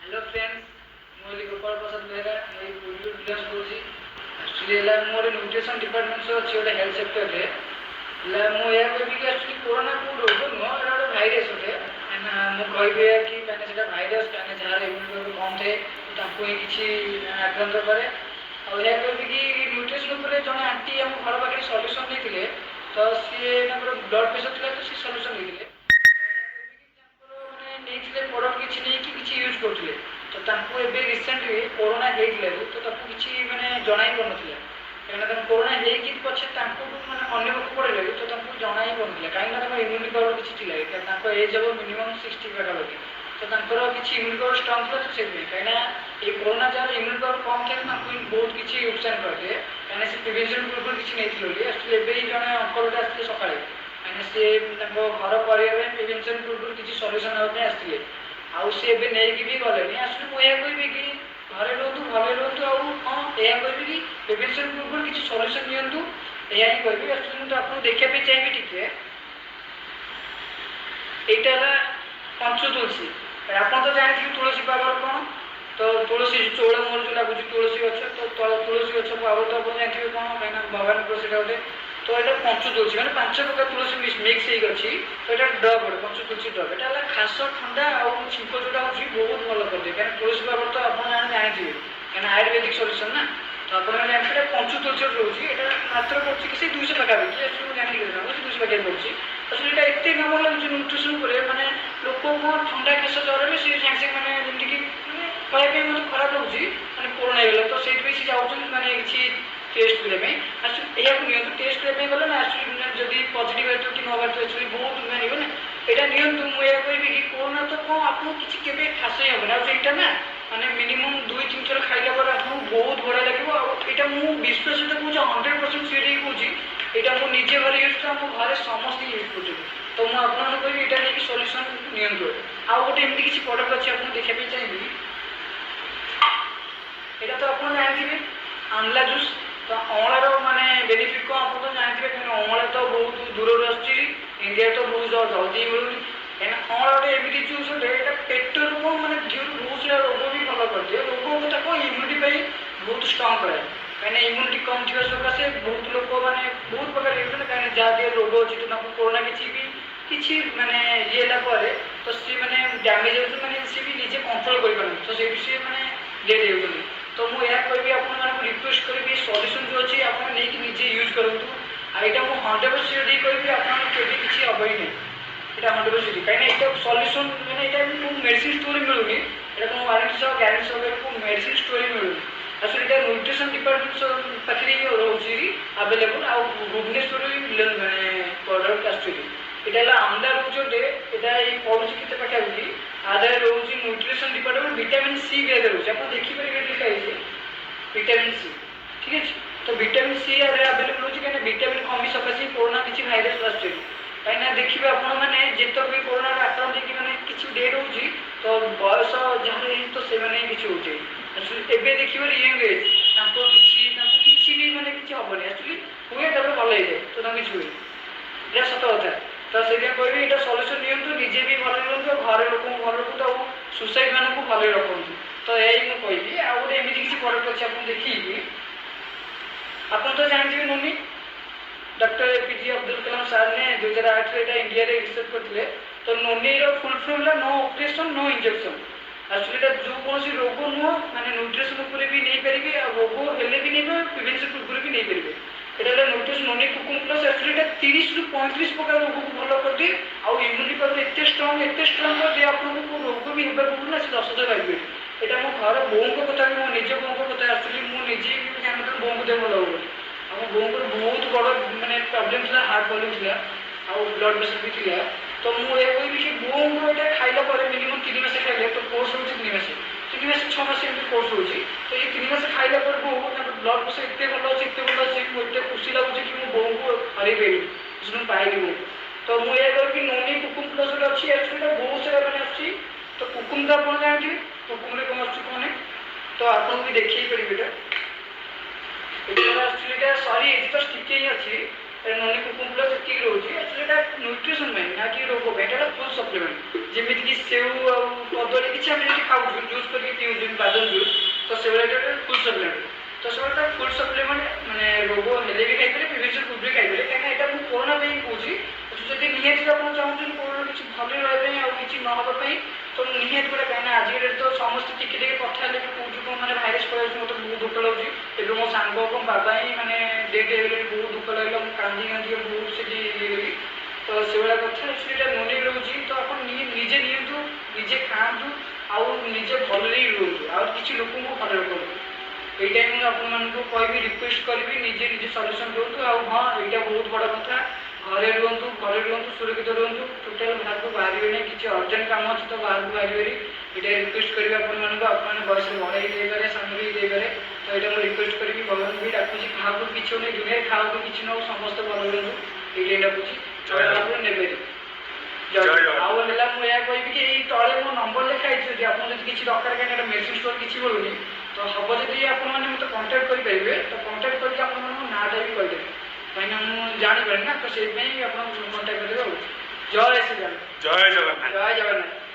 Hello friends मुझे गोपाल प्रसाद बेहरा ये पूरी डिटेल्स बोलছি एक्चुअली ला मोर न्यूट्रिशन डिपार्टमेंट से अच्छी गोटे हेल्थ सेक्टर रे ला मो या कहबी कि एक्चुअली कोरोना को रोग नुह एटा गोटे भाइरस होते मु कहबी कि माने सेटा भाइरस माने जार इम्यूनिटी कम थे ताको ही किछि आक्रांत करे और या कहबी कि न्यूट्रिशन ऊपर जने आंटी हम घर पाखे सॉल्यूशन नहीं तो सी ब्लड प्रेशर थिला तो सी सॉल्यूशन नहीं प्रोडक्ट किसी नहीं कि किसी यूज करते तो तांको एबे रिसेंटली कोरोना हेइले तो ताको किसी माने जणाई पड़नथिला कारणा तम कोरोना हेइकि पछे तांको माने अन्य लोक पड़ले तो तांको जणाई पड़नथिला कारणा तम इम्यूनिटी पावर किसी थिला कि तांको एज जब मिनिमम 60 पाखा लगे तो तांकर किसी इम्यूनिटी पावर स्ट्रांग था तो से कारणा ये कोरोना जार इम्यूनिटी पावर कम थे तांको बहुत किसी नुकसान करते कारणा से प्रिवेंशन पूर्व किसी नहीं थिलो एक्चुअली एबे जणे अंकल आसते सकाळे माने से तांको घर परिया प्रिवेंशन पूर्व किसी सॉल्यूशन होते आसले आउ सी एबे नहीं भी गले आसले मुझे कहबी कि घरे रुहतु भले रुहतु आउ हाँ यह कहबी कि प्रिवेंशन पूर्व किसी सॉल्यूशन नियंतु यह ही कहबी एक्चुअली मुझे आपको देखा चाहिए टिके यहाँ पंचु तुलसी आप तो जानते तुलसी पावर कौन तो तुलसी चौड़ मोर जो लगुच तुलसी गच तो तुलसी गच पावर तो आप जानते कौन कहीं भगवान को गोटे तो यहाँ पंचु तुलसी मैंने 5 प्रकार तुलसी मिक्स होगी तो यहाँ ड्रग गोटे पंचु तुलसी ड्रग यहाँ खास ठंडा और छिंक जोटा हो बहुत भल करते कहीं तुलसी पावर तो आप जानते कहीं आयुर्वेदिक सल्यूशन ना तो आप जानते पंचु तुलसी रोचे यहाँ मात्र पड़े कि 200 पाखापाखि जानी 200 पाखे पड़े तो यहाँ एत काम लगे न्यूट्रिशन मैंने लोक को ठंडा केस ज्वर भी सी सागे मैंने जमीक खाया मतलब खराब लगे मैंने कोरोना होगा तो से जाऊँ मैंने किसी टेस्ट करने एक्चुअली यह नियंतु टेस्ट करने गले ना एक्चुअली जब पॉजिटिव आते कि न बात एक्चुअली बहुत मानव ना यहाँ नियंतु मुझे कहबी कि कोरोना तो कौन आपको किसी केवे खास ही हेन आईटा ना माने मिनिमम 2-3 थर खाइला पर आपको बहुत बढ़िया लगे यहाँ मुझे विश्वास कहूँ 100% सीट कहूँ यहाँ मुझे निजे घर यूज कर घर समस्त यूज कर तो मुझे आपको कहबी यहाँ नहीं सल्यूशन नियंतु आउ गोटे एमती किसी प्रोडक्ट अच्छे आपको देखा चाहिए यहाँ तो आप जानते आमला जूस तो अमलार माने बेनिफिट कौन आप तो जानते हैं अमला तो बहुत दूर इंडिया तो बहुत जल्दी मिलूनी कहीं अमला गोटे एमती जूस गोटे पेट रोग मैंने बहुत सारा रोग भी भल कर दिए रोग तक इम्यूनिटी बहुत स्ट्रंग करे कहीं इम्यूनिटी कम थी सकाशे बहुत लोक मैंने बहुत प्रकार कहीं जहाँ रोग अच्छी तो कोरोना किसी माने ये तो सी मैंने डैमेज हो मैंने सी भी निजे कंट्रोल कर तो सी मैंने डेथ हो तो मुझे कहबी आप रिक्वेस्ट करी सल्यूशन जो अच्छी आप निजे यूज करूँ यहाँ मुझे 100% कहबी आपड़ी किसी हबी नहीं यहाँ 100% कहीं यहाँ सल्यूशन मैंने यहाँ मेडिसिन स्टोर मिलूनी यहाँ वारंटी सह ग्यारंटी सह मेडिसिन स्टोर मिलूनी एक्चुअली यहाँ न्यूट्रिशन डिपार्टमेंट पाखे रोचे आवेलेबल आ भुवनेश्वर भी मिलन मैंने प्रोडक्ट आसुँच यहाँ आमला रोचे यहाँ पड़ू के पाखापाखि आधार रोचे न्यूट्रिशन डिपार्टमेंट विटामिन सी भी आगे रोचे आप देखिए लिखाई विटामिन सी ठीक है तो विटामिन सी आवेलेबल होती कहीं विटामिन कमी सकाशे कोरोना किसी भाइरस आसुँच कहीं देखिए आपने जिते भी कोरोना आक्रांत कि मैंने किसी डेट हो तो बयस जहाँ तो से किसी हो देखिए यंग एज किसी भी मैंने किसी हेनी एक्चुअली हुए तब भल हो जाए तो किसी हुए यहाँ सत कथा तो से कहबी यहाँ सल्यूशन नियंतु निजे भी भल रुहतु घर लोक भल रखु तो सोसाइटी मानक भल रखु तो यही मुझे कहबी आ गए एमती किसी प्रोडक्ट अच्छे आप देखिए आप तो जानते noni doctor APJ Abdul Kalam sir ने 2008 इंडिया रे रिसर्च करते तो noni full form no operation no injection actually जो कौन रोग नुह मैंने न्यूट्रिशन उपर भी नहीं पारे रोग हेले भी नहीं पारे प्रिवेंशन पूर्व भी नहीं पारे यहाँ न्यूट्रिशन नोनी कुकुम प्लस एक्चुअली 30 ରୁ 35 प्रकार रोग को भल कर दिए आउ इम्यूनिटी पावर एत स्ट्रंग कर दिए आपको रोग भी होगा पूर्व ना से 10 हजार पाइबे यहाँ मो घर बों कथा भी मो निज बों कथा एक्चुअली मुझे भी जानते बों को देह भल हो आम बों को बहुत बड़ मैंने प्रॉब्लम था हार्ट प्रॉब्लम था आउ ब्लड प्रेशर भी था तो मुझे कहबी कि बों को यहाँ खाइला मिनिमम 3 मास खाइले तो कोर्स हो 3 मास 3 मास 6 मास एमती कोर्स हो तो ये 3 मास खाइला बों ब्लड प्रेशर एत भल अच्छे एत भल अच्छे मुझे खुशी लगुच कि मुझे बों को हर पाइबी पाइली बों तो मुझे कहबी नोनी कुकुम प्लस गोटे अच्छी एक्चुअली बहुत सारा मैंने आसुँच तो कुकुम तो आप जानते कुकुम कौन आसुँच तो आपको भी देखिए पारे एक्चुअली सॉरी ये तो स्टिक ही अच्छी ନନି କୁକୁମ ପ୍ଲସ୍ ଏତିକି ରହୁଛି ଆକ୍ଚୁଆଲି ଏଇଟା ନ୍ୟୁଟ୍ରିସନ୍ ପାଇଁ ନା କି ରୋଗ ପାଇଁ ଏଇଟା ଫୁଲ୍ ସପ୍ଲିମେଣ୍ଟ ଯେମିତିକି ସେଉ ଆଉ କଦଳୀ କିଛି ଆମେ ଯଦି ଖାଉଛୁ ଜୁସ୍ କରିକି ପିଉଛୁ ବାଦାମ ଜୁସ୍ ତ ସେଭଳିଆ ଏଇଟା ଫୁଲ୍ ସପ୍ଲିମେଣ୍ଟ ତ ସେଭଳିଆ ଫୁଲ୍ ସପ୍ଲିମେଣ୍ଟ ମାନେ ରୋଗ ହେଲେ ବି ଖାଇପାରିବେ ପ୍ରିଭେନ୍ସନ୍ ଫୁଡ୍ ବି ଖାଇପାରିବେ କାହିଁକିନା ଏଇଟା ମୁଁ କୋରୋନା ପାଇଁ କହୁଛି ଯଦି ନିହାତି ଆପଣ ଚାହୁଁଛନ୍ତି କୋରୋନା କିଛି ଭଲ ରହିବା ପାଇଁ ଆଉ କିଛି ନ ହେବା ପାଇଁ ତ ନିହାତି ଗୋଟେ କାହିଁକିନା ଆଜିକା ଡେଟ୍ ତ ସମସ୍ତେ ଟିକେ ଟିକେ କଥା ହେଲେ ବି କେଉଁଠି କ'ଣ ମାନେ ଭାଇରସ୍ ପଳାଉଛି ମୋତେ ବହୁତ ଦୁଃଖ ଲାଗୁଛି ଏବେ ମୋ ସାଙ୍ଗ କ'ଣ ବାବା ହିଁ ମାନେ ଡେଟ୍ ହେଇଗଲେଣି ବହୁତ ଦୁଃଖ ଲାଗିଲା ମୁଁ କାନ୍ଦି କାନ୍ଦି ବହୁତ ସେଠି ହେଇଗଲି ତ ସେଭଳିଆ କଥା ସେଇଟା ନନେଇ ରହୁଛି ତ ଆପଣ ନିଜେ ନିଅନ୍ତୁ ନିଜେ ଖାଆନ୍ତୁ ଆଉ ନିଜେ ଭଲରେ ହିଁ ରୁହନ୍ତୁ ଆଉ କିଛି ଲୋକଙ୍କୁ ଭଲରେ ରଖନ୍ତୁ এইটাই ମୁଁ ଆପଣମାନଙ୍କୁ କହିବି ରିକ୍ୱେଷ୍ଟ କରିବି ନିଜେ ନିଜେ ସଲ୍ୟୁସନ୍ ଦିଅନ୍ତୁ ଆଉ ହଁ ଏଇଟା ବହୁତ ବଡ଼ କଥା ଘରେ ରୁହନ୍ତୁ ସୁରକ୍ଷିତ ରୁହନ୍ତୁ ଟୋଟାଲ ବାହାରକୁ ବାହାରିବେ ନାହିଁ କିଛି ଅର୍ଜେଣ୍ଟ କାମ ଅଛି ତ ବାହାରକୁ ବାହାରିବେନି ଏଇଟା ରିକ୍ୱେଷ୍ଟ କରିବି ଆପଣମାନଙ୍କୁ ଆପଣମାନେ ବୟସରେ ବଡ଼ ହେଇ ଦେଇପାରେ ସାନ ବି ଦେଇପାରେ ତ ଏଇଟା ମୁଁ ରିକ୍ୱେଷ୍ଟ କରିବି ଭଗବାନଙ୍କୁ ବି ଡାକୁଛି କାହାକୁ କିଛି ହଉନି ଦୁନିଆରେ କାହାକୁ କିଛି ନ ହଉ ସମସ୍ତେ ଭଲ ରୁହନ୍ତୁ ଏଇଟା ଡାକୁଛି ନେବେ ଆଉ ହେଲା ମୁଁ ଏହା କହିବି କି ଏଇ ତଳେ ମୋ ନମ୍ବର ଲେଖା ହେଇଛି ଯଦି ଆପଣ ଯଦି କିଛି ଦରକାର କାହିଁକି ଏଇଟା ମେଡ଼ିସିନ ଷ୍ଟୋର କିଛି ମିଳୁନି ତ ହେବ ଯଦି ଆପଣମାନେ ମୋତେ କଣ୍ଟାକ୍ଟ କରିପାରିବେ ତ କଣ୍ଟାକ୍ଟ କରିକି ଆପଣମାନଙ୍କ ନାଁଟା ବି କହିଦେବେ କାହିଁକିନା ମୁଁ ଜାଣିପାରେନି ନା ତ ସେଇଥିପାଇଁ ଆପଣ କଣ୍ଟାକ୍ଟ କରିବେ ଆଉ ଜୟ ଶ୍ରୀରାମ ଜୟ ଜଗନ୍ନାଥ। ଜୟ ଜଗନ୍ନାଥ।